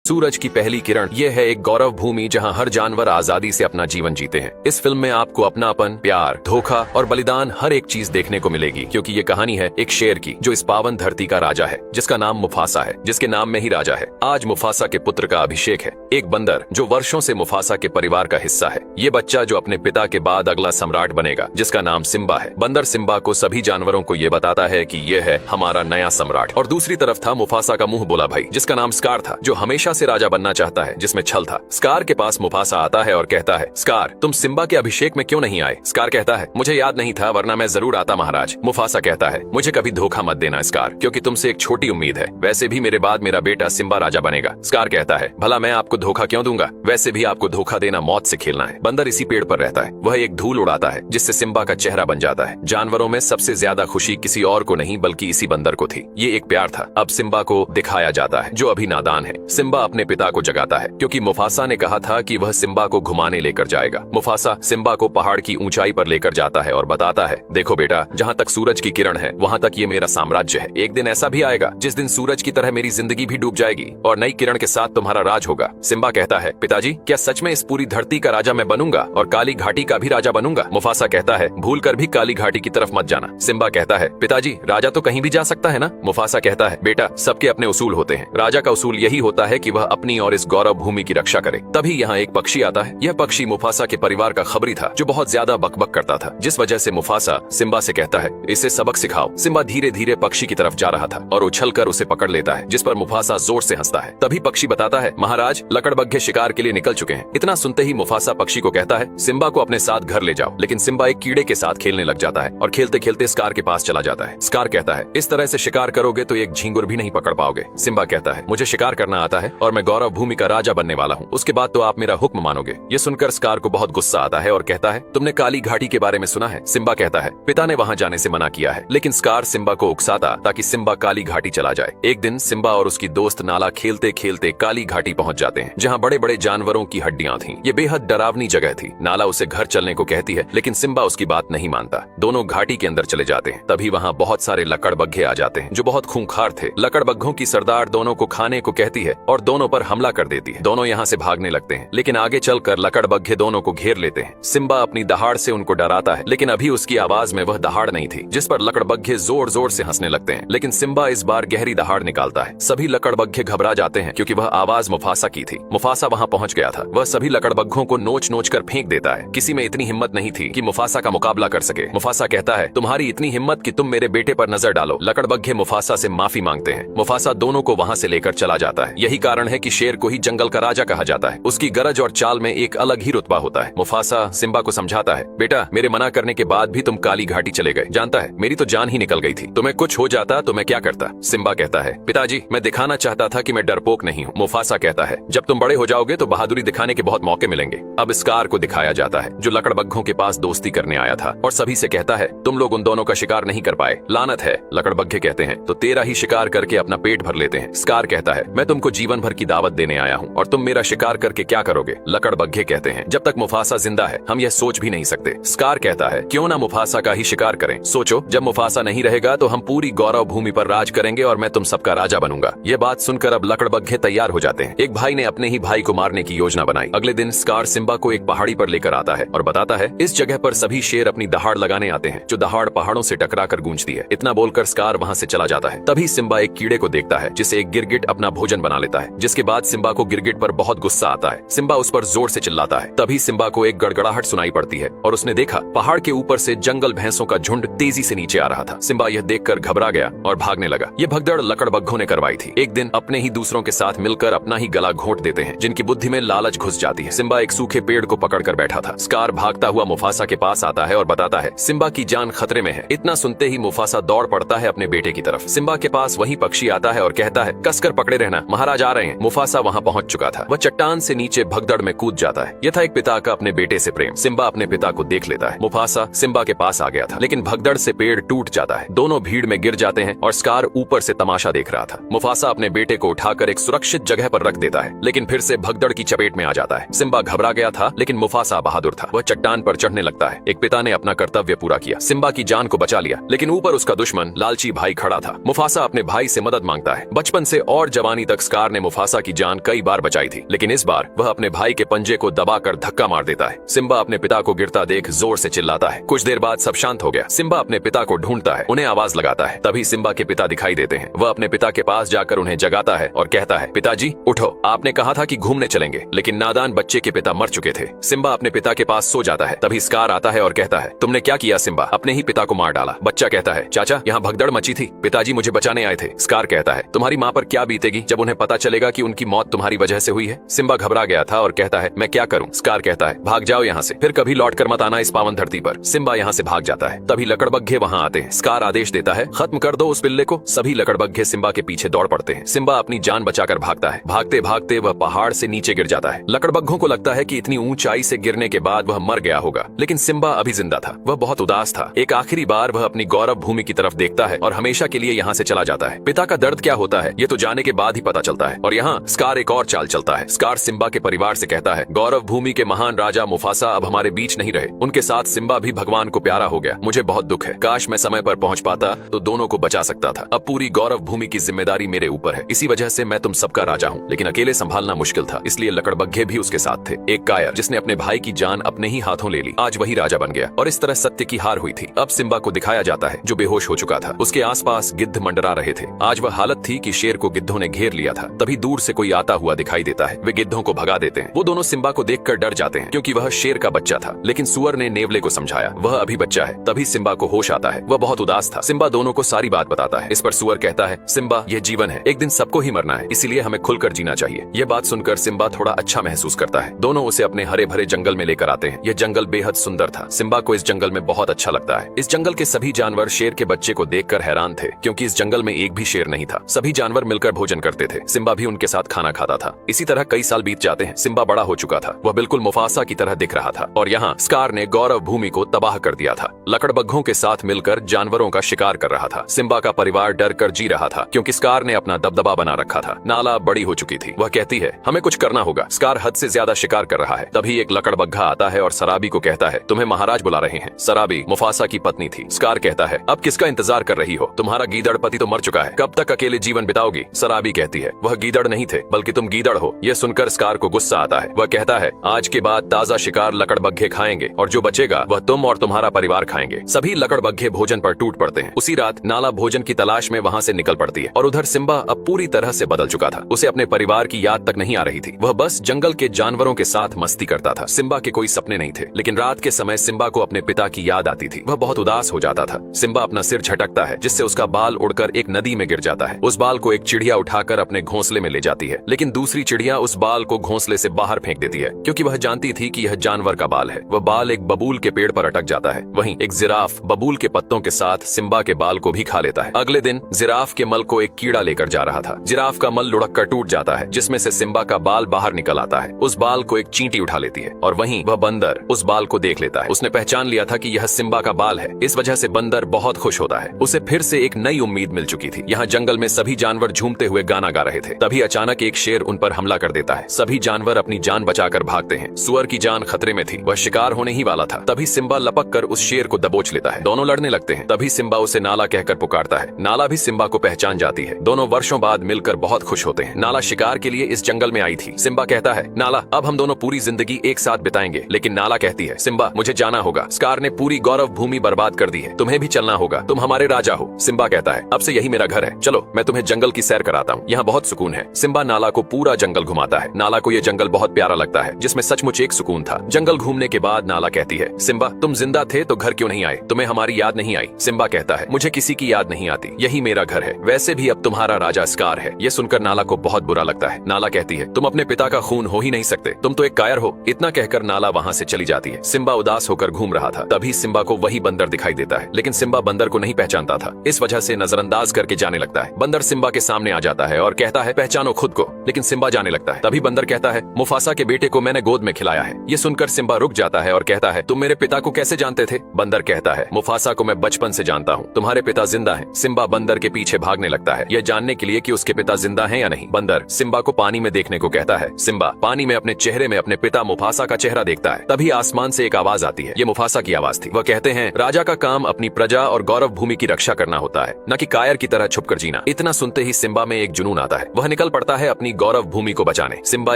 सूरज की पहली किरण ये है एक गौरव भूमि जहां हर जानवर आजादी से अपना जीवन जीते हैं। इस फिल्म में आपको अपनापन, प्यार, धोखा और बलिदान हर एक चीज देखने को मिलेगी, क्योंकि ये कहानी है एक शेर की जो इस पावन धरती का राजा है, जिसका नाम मुफासा है, जिसके नाम में ही राजा है। आज मुफासा के पुत्र का अभिषेक है, एक बंदर जो वर्षों से मुफासा के परिवार का हिस्सा है। ये बच्चा जो अपने पिता के बाद अगला सम्राट बनेगा, जिसका नाम सिम्बा है। बंदर सिम्बा को सभी जानवरों को ये बताता है कि ये है हमारा नया सम्राट। और दूसरी तरफ था मुफासा का मुंह बोला भाई, जिसका नाम स्कार था, जो हमेशा से राजा बनना चाहता है, जिसमें छल था। स्कार के पास मुफासा आता है और कहता है, स्कार तुम सिम्बा के अभिषेक में क्यों नहीं आए? स्कार कहता है, मुझे याद नहीं था, वरना मैं जरूर आता महाराज। मुफासा कहता है, मुझे कभी धोखा मत देना स्कार, क्योंकि तुमसे एक छोटी उम्मीद है। वैसे भी मेरे बाद मेरा बेटा सिम्बा राजा बनेगा। स्कार कहता है, भला मैं आपको धोखा क्यों दूंगा? वैसे भी आपको धोखा देना मौत से खेलना है। बंदर इसी पेड़ पर रहता है, वह एक धूल उड़ाता है जिससे सिम्बा का चेहरा बन जाता है। जानवरों में सबसे ज्यादा खुशी किसी और को नहीं बल्कि इसी बंदर को थी। ये एक प्यार था। अब सिम्बा को दिखाया जाता है, जो अभी नादान है। सिम्बा अपने पिता को जगाता है, क्योंकि मुफासा ने कहा था कि वह सिम्बा को घुमाने लेकर जाएगा। मुफासा सिम्बा को पहाड़ की ऊंचाई पर लेकर जाता है और बताता है, देखो बेटा, जहाँ तक सूरज की किरण है वहाँ तक ये मेरा साम्राज्य है। एक दिन ऐसा भी आएगा जिस दिन सूरज की तरह मेरी जिंदगी भी डूब जाएगी और नई किरण के साथ तुम्हारा राज होगा। सिम्बा कहता है, पिताजी क्या सच में इस पूरी धरती का राजा मैं बनूंगा और काली घाटी का भी राजा बनूंगा? मुफासा कहता है, भूल कर भी काली घाटी की तरफ मत जाना। सिम्बा कहता है, पिताजी राजा तो कहीं भी जा सकता है ना? मुफासा कहता है, बेटा सबके अपने उसूल होते हैं। राजा का उसूल यही होता है कि वह अपनी और इस गौरव भूमि की रक्षा करे। तभी यहाँ एक पक्षी आता है। यह पक्षी मुफासा के परिवार का खबरी था, जो बहुत ज्यादा बकबक करता था, जिस वजह से मुफासा सिम्बा से कहता है, इसे सबक सिखाओ। सिम्बा धीरे धीरे पक्षी की तरफ जा रहा था और उछलकर उसे पकड़ लेता है, जिस पर मुफासा जोर से हंसता है। तभी पक्षी बताता है, महाराज लकड़बग्घे शिकार के लिए निकल चुके हैं। इतना सुनते ही मुफासा पक्षी को कहता है, सिम्बा को अपने साथ घर ले जाओ। लेकिन सिम्बा एक कीड़े के साथ खेलने लग जाता है और खेलते खेलते स्कार के पास चला जाता है। स्कार कहता है, इस तरह से शिकार करोगे तो एक झींगुर भी नहीं पकड़ पाओगे। सिम्बा कहता है, मुझे शिकार करना आता है और मैं गौरव भूमि का राजा बनने वाला हूँ, उसके बाद तो आप मेरा हुक्म मानोगे। ये सुनकर स्कार को बहुत गुस्सा आता है और कहता है, तुमने काली घाटी के बारे में सुना है? सिम्बा कहता है, पिता ने वहाँ जाने से मना किया है। लेकिन स्कार सिम्बा को उकसाता ताकि सिम्बा काली घाटी चला जाए। एक दिन सिम्बा और उसकी दोस्त नाला खेलते खेलते काली घाटी पहुंच जाते हैं, जहां बड़े बड़े जानवरों की हड्डियां थीं। ये बेहद डरावनी जगह थी। नाला उसे घर चलने को कहती है, लेकिन सिम्बा उसकी बात नहीं मानता। दोनों घाटी के अंदर चले जाते हैं। तभी वहां बहुत सारे लकड़बग्घे आ जाते हैं, जो बहुत खूंखार थे। लकड़बग्घों की सरदार दोनों को खाने को कहती है और दोनों पर हमला कर देती है। दोनों यहाँ से भागने लगते हैं, लेकिन आगे चलकर लकड़बग्घे दोनों को घेर लेते हैं। सिम्बा अपनी दहाड़ से उनको डराता है, लेकिन अभी उसकी आवाज में वह दहाड़ नहीं थी, जिस पर लकड़बग्घे जोर जोर से हंसने लगते हैं। लेकिन सिम्बा इस बार गहरी दहाड़ निकालता है। सभी लकड़बग्घे घबरा जाते हैं, क्योंकि वह आवाज मुफासा की थी। मुफासा वहां पहुंच गया था। वह सभी लकड़बग्घों को नोच नोच कर फेंक देता है। किसी में इतनी हिम्मत नहीं थी कि मुफासा का मुकाबला कर सके। मुफासा कहता है, तुम्हारी इतनी हिम्मत कि तुम मेरे बेटे पर नजर डालो। लकड़बग्घे मुफासा से माफी मांगते हैं। मुफासा दोनों को वहां से लेकर चला जाता है। यही कारण है कि शेर को ही जंगल का राजा कहा जाता है। उसकी गरज और चाल में एक अलग ही रुतबा होता है। मुफासा सिम्बा को समझाता है, बेटा मेरे मना करने के बाद भी तुम काली घाटी चले गए। जानता है मेरी तो जान ही निकल गई थी। तुम्हें कुछ हो जाता तो मैं क्या करता? सिम्बा कहता है, पिताजी मैं दिखाना चाहता था कि मैं डरपोक नहीं हूँ। मुफासा कहता है, जब तुम बड़े हो जाओगे तो बहादुरी दिखाने के बहुत मौके मिलेंगे। अब स्कार को दिखाया जाता है, जो लकड़बग्घों के पास दोस्ती करने आया था और सभी से कहता है, तुम लोग उन दोनों का शिकार नहीं कर पाए, लानत है। लकड़बग्घे कहते हैं, तो तेरा ही शिकार करके अपना पेट भर लेते हैं। स्कार कहता है, मैं तुमको जीवन भर की दावत देने आया हूँ और तुम मेरा शिकार करके क्या करोगे? लकड़बग्घे कहते हैं, जब तक मुफासा जिंदा है हम यह सोच भी नहीं सकते। स्कार कहता है, क्यों ना मुफासा का ही शिकार करें? सोचो, जब मुफासा नहीं रहेगा तो हम पूरी गौरव भूमि पर राज करेंगे और मैं तुम सबका राजा बनूंगा। ये बात सुनकर अब लकड़बग्घे तैयार हो जाते हैं। एक भाई ने अपने ही भाई को मारने की योजना बनाई। अगले दिन स्कार सिम्बा को एक पहाड़ी पर लेकर आता है और बताता है, इस जगह पर सभी शेर अपनी दहाड़ लगाने आते हैं, जो दहाड़ पहाड़ों से टकरा कर गूंजती है। इतना बोलकर स्कार वहां से चला जाता है। तभी सिम्बा एक कीड़े को देखता है, जिसे एक गिरगिट अपना भोजन बना लेता है, जिसके बाद सिम्बा को गिरगिट पर बहुत गुस्सा आता है। सिम्बा उस पर जोर से चिल्लाता है। तभी सिम्बा को एक गड़गड़ाहट सुनाई पड़ती है और उसने देखा पहाड़ के ऊपर से जंगल भैंसों का झुंड तेजी से नीचे आ रहा था। सिम्बा यह देखकर घबरा गया और भागने लगा। ये भगदड़ लकड़बग्घों ने करवाई थी। एक दिन अपने ही दूसरों के साथ मिलकर अपना ही गला घोंट देते हैं, जिनकी बुद्धि में लालच घुस जाती है। सिम्बा एक सूखे पेड़ को पकड़कर बैठा था। स्कार भागता हुआ मुफासा के पास आता है और बताता है, सिम्बा की जान खतरे में है। इतना सुनते ही मुफासा दौड़ पड़ता है अपने बेटे की तरफ। सिम्बा के पास वही पक्षी आता है और कहता है, कसकर पकड़े रहना, महाराज आ रहे हैं। मुफासा वहां पहुंच चुका था। वह चट्टान से नीचे भगदड़ में कूद जाता है। यह था एक पिता का अपने बेटे से प्रेम। सिम्बा अपने पिता को देख लेता है। मुफासा सिम्बा के पास आ गया था, लेकिन भगदड़ से पेड़ टूट जाता है। दोनों भीड़ में गिर जाते हैं और स्कार ऊपर से तमाशा देख रहा था। मुफासा अपने बेटे को उठाकर एक सुरक्षित जगह पर रख देता है, लेकिन लेकिन फिर से भगदड़ की चपेट में आ जाता है। सिम्बा घबरा गया था, लेकिन मुफासा बहादुर था। वह चट्टान पर चढ़ने लगता है। एक पिता ने अपना कर्तव्य पूरा किया, सिम्बा की जान को बचा लिया, लेकिन ऊपर उसका दुश्मन लालची भाई खड़ा था। मुफासा अपने भाई से मदद मांगता है। बचपन से और जवानी तक स्कार ने मुफासा की जान कई बार बचाई थी, लेकिन इस बार वह अपने भाई के पंजे को दबाकर धक्का मार देता है। सिम्बा अपने पिता को गिरता देख जोर से चिल्लाता है। कुछ देर बाद सब शांत हो गया। सिम्बा अपने पिता को ढूंढता है, उन्हें आवाज लगाता है। तभी सिम्बा के पिता दिखाई देते हैं। वह अपने पिता के पास जाकर उन्हें जगाता है और कहता है, पिताजी उठो, आपने कहा था कि घूमने चलेंगे, लेकिन नादान बच्चे के पिता मर चुके थे। सिम्बा अपने पिता के पास सो जाता है। तभी स्कार आता है और कहता है, तुमने क्या किया सिम्बा? अपने ही पिता को मार डाला। बच्चा कहता है, चाचा यहाँ भगदड़ मची थी, पिताजी मुझे बचाने आए थे। स्कार कहता है, तुम्हारी माँ पर क्या बीतेगी जब उन्हें पता चलेगा कि उनकी मौत तुम्हारी वजह से हुई है। सिम्बा घबरा गया था और कहता है, मैं क्या करूं? स्कार कहता है, भाग जाओ यहाँ से, फिर कभी लौट कर मत आना इस पावन धरती पर। सिम्बा यहाँ से भाग जाता है। तभी लकड़बग्घे वहाँ आते हैं। स्कार आदेश देता है, खत्म कर दो उस पिल्ले को। सभी लकड़बग्घे सिम्बा के पीछे दौड़ पड़ते हैं। सिम्बा अपनी जान बचाकर भागता है। भागते भागते वह पहाड़ से नीचे गिर जाता है। लकड़बग्घों को लगता है कि इतनी ऊंचाई से गिरने के बाद वह मर गया होगा, लेकिन सिम्बा अभी जिंदा था। वह बहुत उदास था। एक आखिरी बार वह अपनी गौरव भूमि की तरफ देखता है और हमेशा के लिए यहाँ से चला जाता है। पिता का दर्द क्या होता है ये तो जाने के बाद ही पता चलता है। और यहाँ स्कार एक और चाल चलता है। स्कार सिम्बा के परिवार से कहता है, गौरव भूमि के महान राजा मुफासा अब हमारे बीच नहीं रहे। उनके साथ सिम्बा भी भगवान को प्यारा हो गया। मुझे बहुत दुख है। काश मैं समय पर पहुंच पाता तो दोनों को बचा सकता था। अब पूरी गौरव भूमि की जिम्मेदारी मेरे ऊपर है। इसी वजह से मैं तुम सबका राजा हूँ, लेकिन अकेले संभालना मुश्किल था, इसलिए लकड़बग्घे भी उसके साथ थे। एक कायर जिसने अपने भाई की जान अपने ही हाथों ले ली, आज वही राजा बन गया। और इस तरह सत्य की हार हुई थी। अब सिम्बा को दिखाया जाता है जो बेहोश हो चुका था। उसके आसपास गिद्ध मंडरा रहे थे। आज वह हालत थी कि शेर को गिद्धों ने घेर लिया था। तभी दूर से कोई आता हुआ दिखाई देता है। वे गिद्धों को भगा देते हैं। वो दोनों सिम्बा को देखकर डर जाते हैं, क्योंकि वह शेर का बच्चा था। लेकिन सुअर ने नेवले को समझाया, वह अभी बच्चा है। तभी सिम्बा को होश आता है। वह बहुत उदास था। सिम्बा दोनों को सारी बात बताता है। इस पर सुअर कहता है, सिम्बा यह जीवन है, एक दिन सबको ही मरना है, इसीलिए हमें खुलकर जीना चाहिए। यह बात सुनकर सिम्बा थोड़ा अच्छा महसूस करता है। दोनों उसे अपने हरे भरे जंगल में लेकर आते हैं। यह जंगल बेहद सुंदर था। सिम्बा को इस जंगल में बहुत अच्छा लगता है। इस जंगल के सभी जानवर शेर के बच्चे को देखकर हैरान थे, क्योंकि इस जंगल में एक भी शेर नहीं था। सभी जानवर मिलकर भोजन करते थे। सिम्बा भी उनके साथ खाना खाता था। इसी तरह कई साल बीत जाते हैं। सिम्बा बड़ा हो चुका था। वह बिल्कुल मुफासा की तरह दिख रहा था। और यहाँ स्कार ने गौरव भूमि को तबाह कर दिया था। लकड़बग्घों के साथ मिलकर जानवरों का शिकार कर रहा था। सिम्बा का परिवार डर कर जी रहा था, क्योंकि स्कार ने अपना दबदबा बना रखा था। नाला बड़ी हो चुकी थी। वह कहती है, हमें कुछ करना होगा, स्कार हद से ज्यादा शिकार कर रहा है। तभी एक लकड़बग्घा आता है और सराबी को कहता है, तुम्हें महाराज बुला रहे हैं। सराबी मुफासा की पत्नी थी। स्कार कहता है, अब किसका इंतजार कर रही हो? तुम्हारा गीदड़ पति तो मर चुका है, कब तक अकेले जीवन बिताओगी? सराबी कहती है, वह गीदड़ नहीं थे, बल्कि तुम गीदड़ हो। यह सुनकर स्कार को गुस्सा आता है। वह कहता है, आज के बाद ताजा शिकार लकड़बग्घे खाएंगे, और जो बचेगा वह तुम और तुम्हारा परिवार खाएंगे। सभी लकड़बग्घे भोजन पर टूट पड़ते हैं। उसी रात नाला भोजन की तलाश में वहाँ से निकल पड़ती है। और उधर सिम्बा अब पूरी तरह से बदल चुका था। उसे अपने परिवार की याद तक नहीं आ रही थी। वह बस जंगल के जानवरों के साथ मस्ती करता था। सिम्बा के कोई सपने नहीं थे, लेकिन रात के समय सिम्बा को अपने पिता की याद आती थी। वह बहुत उदास हो जाता था। सिम्बा अपना सिर झटकता है, जिससे उसका बाल उड़कर एक नदी में गिर जाता है। उस बाल को एक चिड़िया उठाकर अपने घोंसले में ले जाती है, लेकिन दूसरी चिड़िया उस बाल को घोंसले से बाहर फेंक देती है, क्योंकि वह जानती थी कि यह जानवर का बाल है। वह बाल एक बबूल के पेड़ पर अटक जाता है। वहीं एक जिराफ बबूल के पत्तों के साथ सिम्बा के बाल को भी खा लेता है। अगले दिन जिराफ के मल को एक कीड़ा लेकर जा रहा था। जिराफ का मल लुढ़क कर टूट जाता है, जिसमें से सिम्बा का बाल बाहर निकल आता है। उस बाल को एक चींटी उठा लेती है, और वहीं वह बंदर उस बाल को देख लेता है। उसने पहचान लिया था कि यह सिम्बा का बाल है। इस वजह से बंदर बहुत खुश होता है। उसे फिर से एक नई उम्मीद मिल चुकी थी। यहाँ जंगल में सभी जानवर झूमते हुए गाना गा रहे थे। तभी अचानक एक शेर उन पर हमला कर देता है। सभी जानवर अपनी जान बचाकर भागते हैं। सुअर की जान खतरे में थी, वह शिकार होने ही वाला था। तभी सिम्बा लपक कर उस शेर को दबोच लेता है। दोनों लड़ने लगते हैं। तभी सिम्बा उसे नाला कहकर पुकारता है। नाला भी सिम्बा को पहचान जाती है। दोनों वर्षों बाद मिलकर बहुत खुश होते हैं। नाला शिकार के लिए इस जंगल में आई थी। सिम्बा कहता है, नाला अब हम दोनों पूरी जिंदगी एक साथ बिताएंगे। लेकिन नाला कहती है, सिम्बा मुझे जाना होगा, स्कार ने पूरी गौरव भूमि बर्बाद कर दी है, तुम्हें भी चलना होगा, तुम हमारे राजा हो। सिम्बा कहता है, अब से यही मेरा घर है, चलो मैं तुम्हें जंगल की सैर कराता हूँ, यहाँ बहुत सुकून है। सिम्बा नाला को पूरा जंगल घुमाता है। नाला को यह जंगल बहुत प्यारा लगता है, जिसमें सचमुच एक सुकून था। जंगल घूमने के बाद नाला कहती है, सिम्बा तुम जिंदा थे तो घर क्यों नहीं आए? तुम्हें हमारी याद नहीं आई? सिम्बा कहता है, मुझे किसी की याद नहीं आती, यही मेरा घर है, वैसे भी अब तुम्हारा राजा स्कार है। यह सुनकर नाला को बहुत बुरा लगता है। नाला कहती है, तुम अपने पिता का खून हो ही नहीं सकते, तुम तो एक कायर हो। इतना कहकर नाला वहाँ से चली जाती है। सिम्बा उदास होकर घूम रहा था। तभी सिम्बा को वही बंदर दिखाई देता है, लेकिन सिम्बा बंदर को नहीं पहचानता था। इस वजह से नजरअंदाज करके जाने लगता है। बंदर सिम्बा के सामने आ जाता है और कहता है, पहचानो खुद को। लेकिन सिम्बा जाने लगता है। तभी बंदर कहता है, मुफासा के बेटे को मैंने गोद में खिलाया है। ये सुनकर सिम्बा रुक जाता है और कहता है, तुम मेरे पिता को कैसे जानते थे? बंदर कहता है, मुफासा को मैं बचपन से जानता हूँ, तुम्हारे पिता जिंदा हैं। सिम्बा बंदर के पीछे भागने लगता है, यह जानने के लिए कि उसके पिता जिंदा हैं या नहीं। बंदर सिम्बा को पानी पानी में देखने को कहता है। सिम्बा पानी में अपने चेहरे में अपने पिता मुफासा का चेहरा देखता है। तभी आसमान से एक आवाज आती है। ये मुफासा की आवाज थी। वह कहते हैं, राजा का काम अपनी प्रजा और गौरव भूमि की रक्षा करना होता है, न कि कायर की तरह छुपकर जीना। इतना सुनते ही सिम्बा में एक जुनून आता है। वह निकल पड़ता है अपनी गौरव भूमि को बचाने। सिम्बा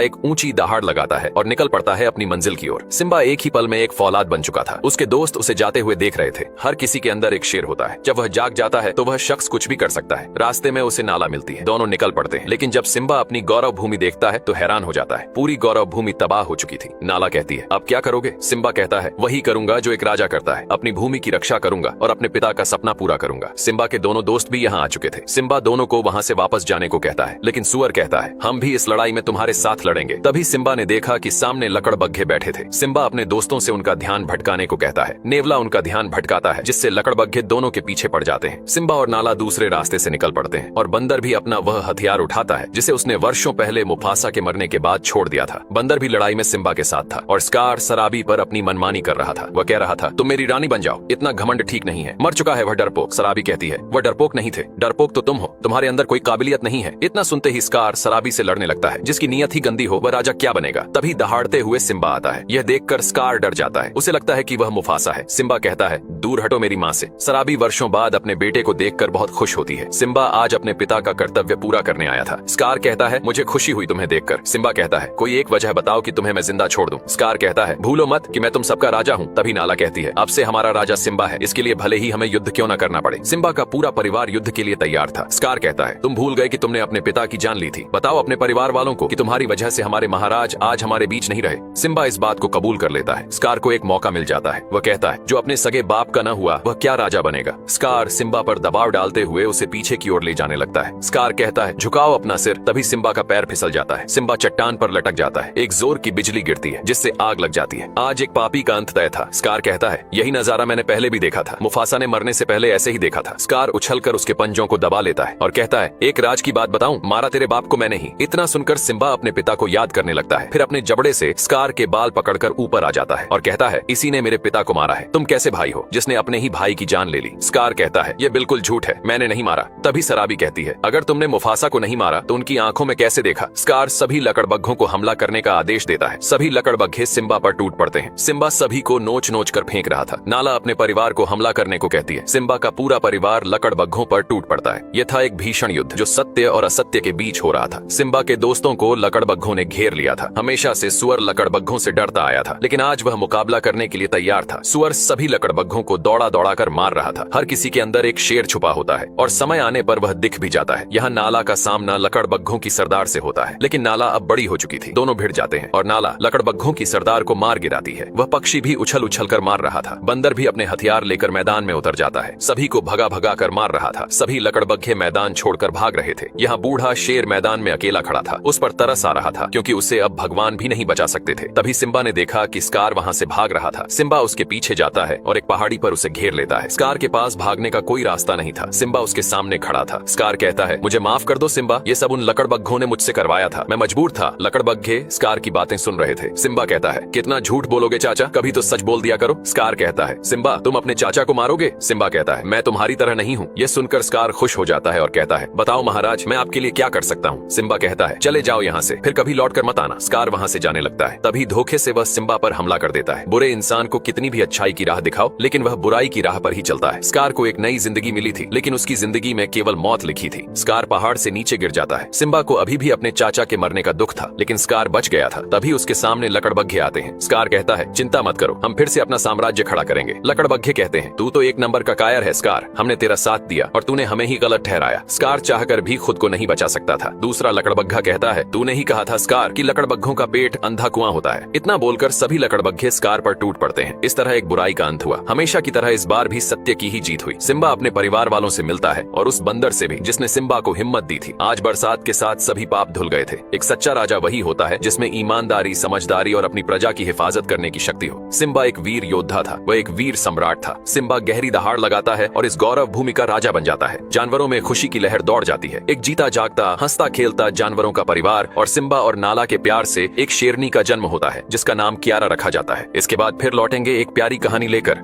एक ऊंची दहाड़ लगाता है और निकल पड़ता है अपनी मंजिल की ओर। सिम्बा एक ही पल में एक फौलाद बन चुका था। उसके दोस्त उसे जाते हुए देख रहे थे। हर किसी के अंदर एक शेर होता है। जब वह जाग जाता है तो वह शख्स कुछ भी कर सकता है। रास्ते में उसे नाला मिलती है। दोनों निकल पड़ते हैं। लेकिन जब सिम्बा अपनी गौरव भूमि देखता है तो हैरान हो जाता है। पूरी गौरव भूमि तबाह हो चुकी थी। नाला कहती है, अब क्या करोगे? सिम्बा कहता है, वही करूंगा जो एक राजा करता है, अपनी भूमि की रक्षा करूंगा और अपने पिता का सपना पूरा करूंगा। सिम्बा के दोनों दोस्त भी यहाँ आ चुके थे। सिम्बा दोनों को वहाँ से वापस जाने को कहता है, लेकिन सुअर कहता है, हम भी इस लड़ाई में तुम्हारे साथ लड़ेंगे। तभी सिम्बा ने देखा कि सामने लकड़बग्घे बैठे थे। सिम्बा अपने दोस्तों से उनका ध्यान भटकाने को कहता है। नेवला उनका ध्यान भटकाता है, जिससे लकड़बग्घे दोनों के पीछे पड़ जाते हैं। सिम्बा और नाला दूसरे रास्ते से निकल पड़ते हैं और बंदर भी अपना वह हथियार उठाता है जिसे उसने वर्षों पहले मुफासा के मरने के बाद छोड़ दिया था। बंदर भी लड़ाई में सिम्बा के साथ था और स्कार सराबी पर अपनी मनमानी कर रहा था। वह कह रहा था, तुम मेरी रानी बन जाओ, इतना घमंड ठीक नहीं है। मर चुका है वह डरपोक। सराबी कहती है, वह डरपोक नहीं थे, डरपोक तो तुम हो, तुम्हारे अंदर कोई काबिलियत नहीं है। इतना सुनते ही स्कार सराबी से लड़ने लगता है। जिसकी नीयत ही गंदी हो वह राजा क्या बनेगा। तभी दहाड़ते हुए सिम्बा आता है। यह देखकर स्कार डर जाता है। उसे लगता है कि वह मुफासा है। सिम्बा कहता है, दूर हटो मेरी माँ से। सराबी वर्षों बाद अपने बेटे को देखकर बहुत खुश होती है। सिम्बा आज अपने पिता का कर्तव्य पूरा करने आया था। स्कार कहता है, मुझे खुशी हुई तुम्हें देखकर। सिम्बा कहता है, कोई एक वजह बताओ कि तुम्हें मैं जिंदा छोड़ दूं। स्कार कहता है, भूलो मत कि मैं तुम सबका राजा हूँ। तभी नाला कहती है, अब से हमारा राजा सिम्बा है, इसके लिए भले ही हमें युद्ध क्यों न करना पड़े। सिम्बा का पूरा परिवार युद्ध के लिए तैयार था। स्कार कहता है, तुम भूल गए कि तुमने अपने पिता की जान ली थी। बताओ अपने परिवार वालों को कि तुम्हारी वजह से हमारे महाराज आज हमारे बीच नहीं रहे। सिम्बा इस बात को कबूल कर लेता है। स्कार को एक मौका मिल जाता है। वह कहता है, जो अपने सगे बाप का न हुआ वह क्या राजा बनेगा। स्कार सिम्बा पर दबाव डालते हुए उसे पीछे की ओर ले जाने लगता है। स्कार कहता है, झुकाओ अपना सिर। तभी सिम्बा का पैर फिसल जाता है। सिम्बा चट्टान पर लटक जाता है। एक जोर की बिजली गिरती है जिससे आग लग जाती है। आज एक पापी का अंत तय था। स्कार कहता है, यही नजारा मैंने पहले भी देखा था। मुफासा ने मरने से पहले ऐसे ही देखा था। स्कार उछलकर उसके पंजों को दबा लेता है और कहता है, एक राज की बात बताऊं, मारा तेरे बाप को मैंने ही। इतना सुनकर सिम्बा अपने पिता को याद करने लगता है। फिर अपने जबड़े से स्कार के बाल पकड़कर ऊपर आ जाता है और कहता है, इसी ने मेरे पिता को मारा है। तुम कैसे भाई हो जिसने अपने ही भाई की जान ले ली। स्कार कहता है, यह बिल्कुल झूठ है, मैंने नहीं मारा। तभी सराबी कहती है, अगर तुमने मुफासा को नहीं मारा तो उनकी आंखों में कैसे देखा। स्कार सभी लकड़बग्घों को हमला करने का आदेश देता है। सभी लकड़बग्घे सिम्बा पर टूट पड़ते हैं। सिम्बा सभी को नोच नोच कर फेंक रहा था। नाला अपने परिवार को हमला करने को कहती है। सिम्बा का पूरा परिवार लकड़बग्घों पर टूट पड़ता है। यह था एक भीषण युद्ध जो सत्य और असत्य के बीच हो रहा था। सिम्बा के दोस्तों को लकड़बग्घों ने घेर लिया था। हमेशा से सुअर लकड़बग्घों से डरता आया था, लेकिन आज वह मुकाबला करने के लिए तैयार था। सुअर सभी लकड़बग्घों को दौड़ा दौड़ा कर मार रहा था। हर किसी के अंदर एक शेर छुपा होता है और समय आने पर वह दिख भी जाता है। यहाँ नाला का सामना लकड़बग्घों की सरदार से होता है, लेकिन नाला अब बड़ी हो चुकी थी। दोनों भिड़ जाते हैं और नाला लकड़बग्घों की सरदार को मार गिराती है। वह पक्षी भी उछल उछल कर मार रहा था। बंदर भी अपने हथियार लेकर मैदान में उतर जाता है। सभी को भगा भगा कर मार रहा था। सभी लकड़बग्घे मैदान छोड़कर भाग रहे थे। यहाँ बूढ़ा शेर मैदान में अकेला खड़ा था। उस पर तरस आ रहा था क्योंकि उसे अब भगवान भी नहीं बचा सकते थे। तभी सिम्बा ने देखा कि स्कार वहाँ से भाग रहा था। सिम्बा उसके पीछे जाता है और एक पहाड़ी पर उसे घेर लेता है। स्कार के पास भागने का कोई रास्ता नहीं था। सिम्बा उसके सामने खड़ा था। स्कार कहता है, मुझे माफ कर दो सिम्बा, ये सब उन लकड़बग्घों ने मुझसे करवाया था, मैं मजबूर था। लकड़बग्घे स्कार की बातें सुन रहे थे। सिम्बा कहता है, कितना झूठ बोलोगे चाचा, कभी तो सच बोल दिया करो। स्कार कहता है, सिम्बा तुम अपने चाचा को मारोगे। सिम्बा कहता है, मैं तुम्हारी तरह नहीं हूँ। यह सुनकर स्कार खुश हो जाता है और कहता है, बताओ महाराज, मैं आपके लिए क्या कर सकता हूँ। सिम्बा कहता है, चले जाओ यहाँ से, फिर कभी लौट कर मत आना। स्कार वहाँ से जाने लगता है। तभी धोखे से वह सिम्बा पर हमला कर देता है। बुरे इंसान को कितनी भी अच्छाई की राह दिखाओ, लेकिन वह बुराई की राह पर ही चलता है। स्कार को एक नई जिंदगी मिली थी, लेकिन उसकी जिंदगी में केवल मौत लिखी थी। स्कार पहाड़ से नीचे गिर जाता है। सिम्बा को अभी भी अपने चाचा के मरने का दुख था, लेकिन स्कार बच गया था। तभी उसके सामने लकड़बग्घे आते हैं। स्कार कहता है, चिंता मत करो, हम फिर से अपना साम्राज्य खड़ा करेंगे। लकड़बग्घे कहते हैं, तू तो एक नंबर का कायर है स्कार, हमने तेरा साथ दिया और तूने हमें ही गलत ठहराया। स्कार चाहकर भी खुद को नहीं बचा सकता था। दूसरा लकड़बग्घा कहता है, तूने ही कहा था स्कार कि लकड़बग्घों का पेट अंधा कुआं होता है। इतना बोलकर सभी लकड़बग्घे स्कार पर टूट पड़ते हैं। इस तरह एक बुराई का अंत हुआ। हमेशा की तरह इस बार भी सत्य की ही जीत हुई। सिम्बा अपने परिवार वालों से मिलता है और उस बंदर से भी जिसने सिम्बा को हिम्मत दी थी। आज बरसात के साथ सभी पाप धुल गए थे। एक सच्चा राजा वही होता है जिसमें ईमानदारी, समझदारी और अपनी प्रजा की हिफाजत करने की शक्ति हो। सिम्बा एक वीर योद्धा था, वह एक वीर सम्राट था। सिम्बा गहरी दहाड़ लगाता है और इस गौरव भूमि का राजा बन जाता है। जानवरों में खुशी की लहर दौड़ जाती है। एक जीता जागता, हंसता खेलता जानवरों का परिवार और सिम्बा और नाला के प्यार से एक शेरनी का जन्म होता है जिसका नाम कियारा रखा जाता है। इसके बाद फिर लौटेंगे एक प्यारी कहानी लेकर।